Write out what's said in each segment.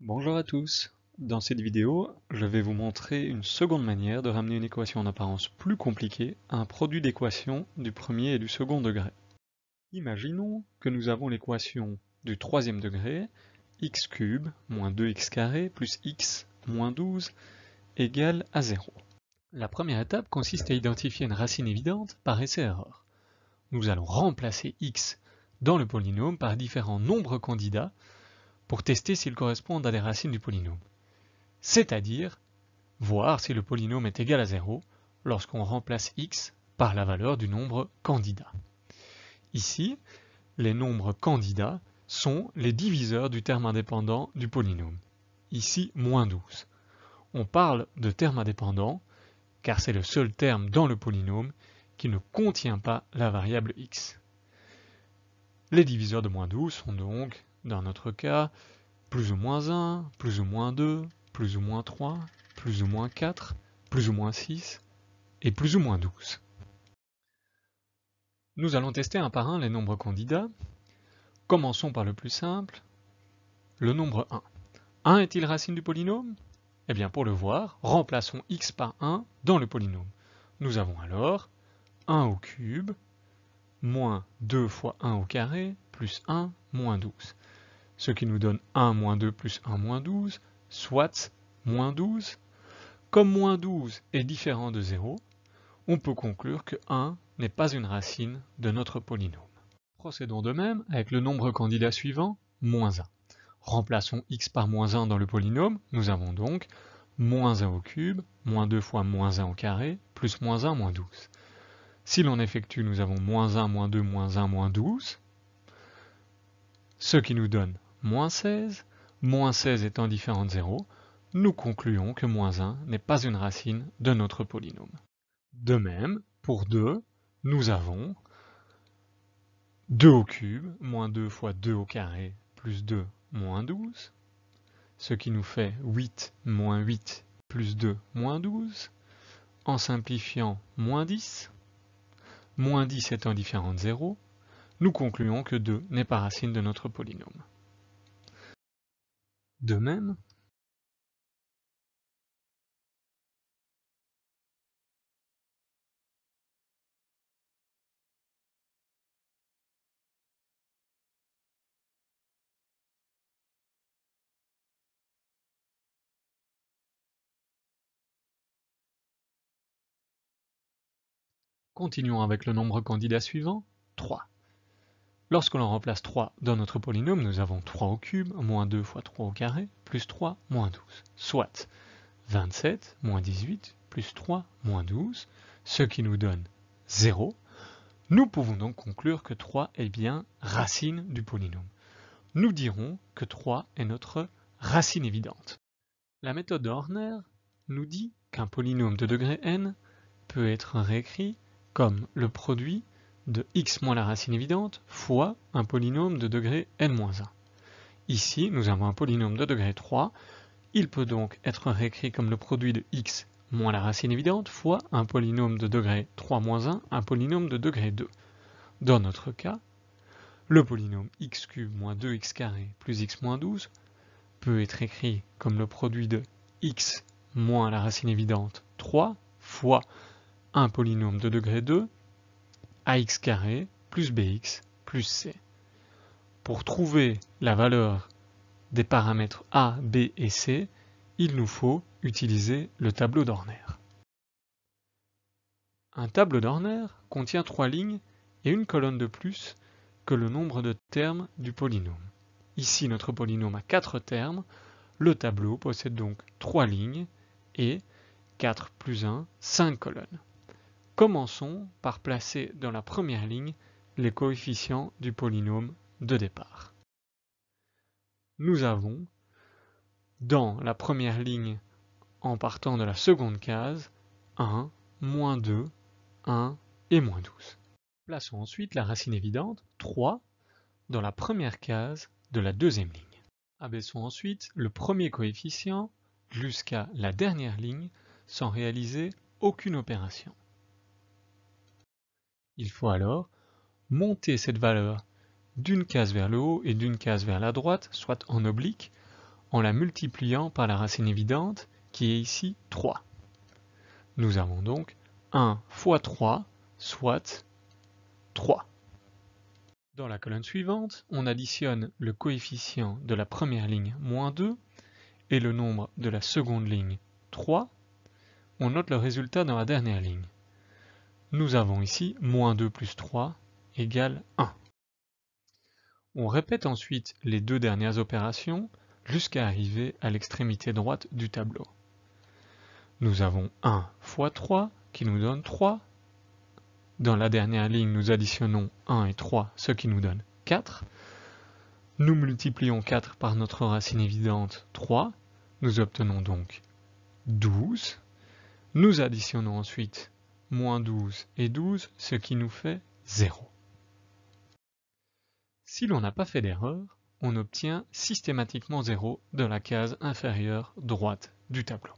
Bonjour à tous. Dans cette vidéo, je vais vous montrer une seconde manière de ramener une équation en apparence plus compliquée à un produit d'équations du premier et du second degré. Imaginons que nous avons l'équation du troisième degré, x cube moins 2x carré plus x moins 12 égale à 0. La première étape consiste à identifier une racine évidente par essai-erreur. Nous allons remplacer x dans le polynôme par différents nombres candidats pour tester s'ils correspondent à des racines du polynôme. C'est-à-dire voir si le polynôme est égal à 0 lorsqu'on remplace x par la valeur du nombre candidat. Ici, les nombres candidats sont les diviseurs du terme indépendant du polynôme. Ici, moins 12. On parle de terme indépendant car c'est le seul terme dans le polynôme qui ne contient pas la variable x. Les diviseurs de moins 12 sont donc, dans notre cas, plus ou moins 1, plus ou moins 2, plus ou moins 3, plus ou moins 4, plus ou moins 6 et plus ou moins 12. Nous allons tester un par un les nombres candidats. Commençons par le plus simple, le nombre 1. 1 est-il racine du polynôme? Eh bien pour le voir, remplaçons x par 1 dans le polynôme. Nous avons alors 1 au cube, moins 2 fois 1 au carré, plus 1, moins 12. Ce qui nous donne 1 moins 2 plus 1 moins 12, soit moins 12. Comme moins 12 est différent de 0, on peut conclure que 1 n'est pas une racine de notre polynôme. Procédons de même avec le nombre candidat suivant, moins 1. Remplaçons x par moins 1 dans le polynôme, nous avons donc moins 1 au cube, moins 2 fois moins 1 au carré, plus moins 1 moins 12. Si l'on effectue, nous avons moins 1 moins 2 moins 1 moins 12, ce qui nous donne moins 16. Moins 16 étant différent de 0, nous concluons que moins 1 n'est pas une racine de notre polynôme. De même, pour 2, nous avons 2 au cube, moins 2 fois 2 au carré, plus 2, moins 12, ce qui nous fait 8 moins 8 plus 2, moins 12. En simplifiant, moins 10. Moins 10 étant différent de 0, nous concluons que 2 n'est pas racine de notre polynôme. De même, continuons avec le nombre candidat suivant, 3. Lorsque l'on remplace 3 dans notre polynôme, nous avons 3 au cube, moins 2 fois 3 au carré, plus 3, moins 12, soit 27, moins 18, plus 3, moins 12, ce qui nous donne 0. Nous pouvons donc conclure que 3 est bien racine du polynôme. Nous dirons que 3 est notre racine évidente. La méthode de Horner nous dit qu'un polynôme de degré n peut être réécrit comme le produit de x moins la racine évidente fois un polynôme de degré n-1. Ici, nous avons un polynôme de degré 3. Il peut donc être réécrit comme le produit de x moins la racine évidente fois un polynôme de degré 3-1, un polynôme de degré 2. Dans notre cas, le polynôme x cube moins 2x carré plus x moins 12 peut être écrit comme le produit de x moins la racine évidente 3 fois un polynôme de degré 2, ax carré plus bx plus c. Pour trouver la valeur des paramètres a, b et c, il nous faut utiliser le tableau d'Horner. Un tableau d'Horner contient 3 lignes et une colonne de plus que le nombre de termes du polynôme. Ici, notre polynôme a 4 termes. Le tableau possède donc 3 lignes et 4 plus 1, 5 colonnes. Commençons par placer dans la première ligne les coefficients du polynôme de départ. Nous avons, dans la première ligne, en partant de la seconde case, 1, moins 2, 1 et moins 12. Plaçons ensuite la racine évidente, 3, dans la première case de la deuxième ligne. Abaissons ensuite le premier coefficient jusqu'à la dernière ligne sans réaliser aucune opération. Il faut alors monter cette valeur d'une case vers le haut et d'une case vers la droite, soit en oblique, en la multipliant par la racine évidente qui est ici 3. Nous avons donc 1 fois 3, soit 3. Dans la colonne suivante, on additionne le coefficient de la première ligne, moins 2, et le nombre de la seconde ligne, 3. On note le résultat dans la dernière ligne. Nous avons ici moins 2 plus 3 égale 1. On répète ensuite les deux dernières opérations jusqu'à arriver à l'extrémité droite du tableau. Nous avons 1 fois 3 qui nous donne 3. Dans la dernière ligne, nous additionnons 1 et 3, ce qui nous donne 4. Nous multiplions 4 par notre racine évidente 3. Nous obtenons donc 12. Nous additionnons ensuite moins 12 et 12, ce qui nous fait 0. Si l'on n'a pas fait d'erreur, on obtient systématiquement 0 dans la case inférieure droite du tableau.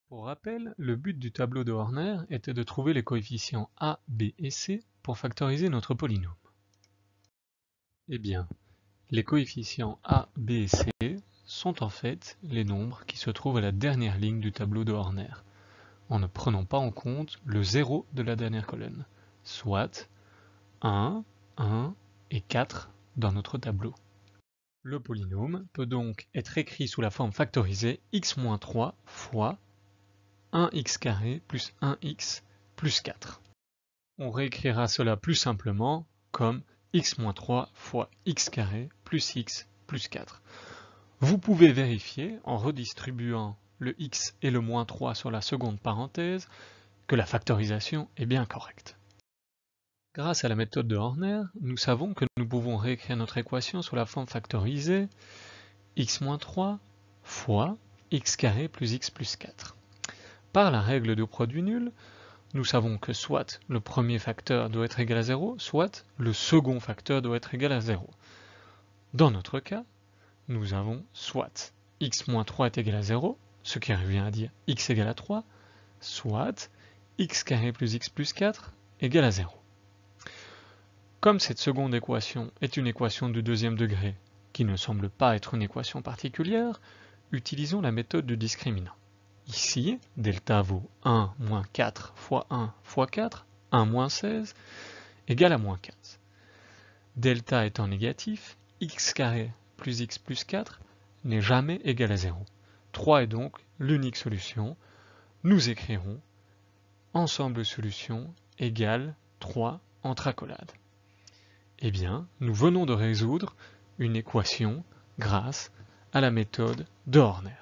Pour rappel, le but du tableau de Horner était de trouver les coefficients a, b et c pour factoriser notre polynôme. Eh bien, les coefficients a, b et c sont en fait les nombres qui se trouvent à la dernière ligne du tableau de Horner, en ne prenant pas en compte le 0 de la dernière colonne, soit 1, 1 et 4 dans notre tableau. Le polynôme peut donc être écrit sous la forme factorisée x-3 fois 1x carré plus 1x plus 4. On réécrira cela plus simplement comme x-3 fois x carré plus x plus 4. Vous pouvez vérifier en redistribuant le x et le moins 3 sur la seconde parenthèse que la factorisation est bien correcte. Grâce à la méthode de Horner, nous savons que nous pouvons réécrire notre équation sous la forme factorisée x-3 fois x carré plus x plus 4. Par la règle de produit nul, nous savons que soit le premier facteur doit être égal à 0, soit le second facteur doit être égal à 0. Dans notre cas, nous avons soit x-3 est égal à 0, ce qui revient à dire x égale à 3, soit x carré plus x plus 4 égale à 0. Comme cette seconde équation est une équation de deuxième degré, qui ne semble pas être une équation particulière, utilisons la méthode du discriminant. Ici, delta vaut 1 moins 4 fois 1 fois 4, 1 moins 16, égale à moins 15. Delta étant négatif, x carré plus x plus 4 n'est jamais égal à 0. 3 est donc l'unique solution. Nous écrirons ensemble de solutions égale 3 entre accolades. Eh bien, nous venons de résoudre une équation grâce à la méthode de Horner.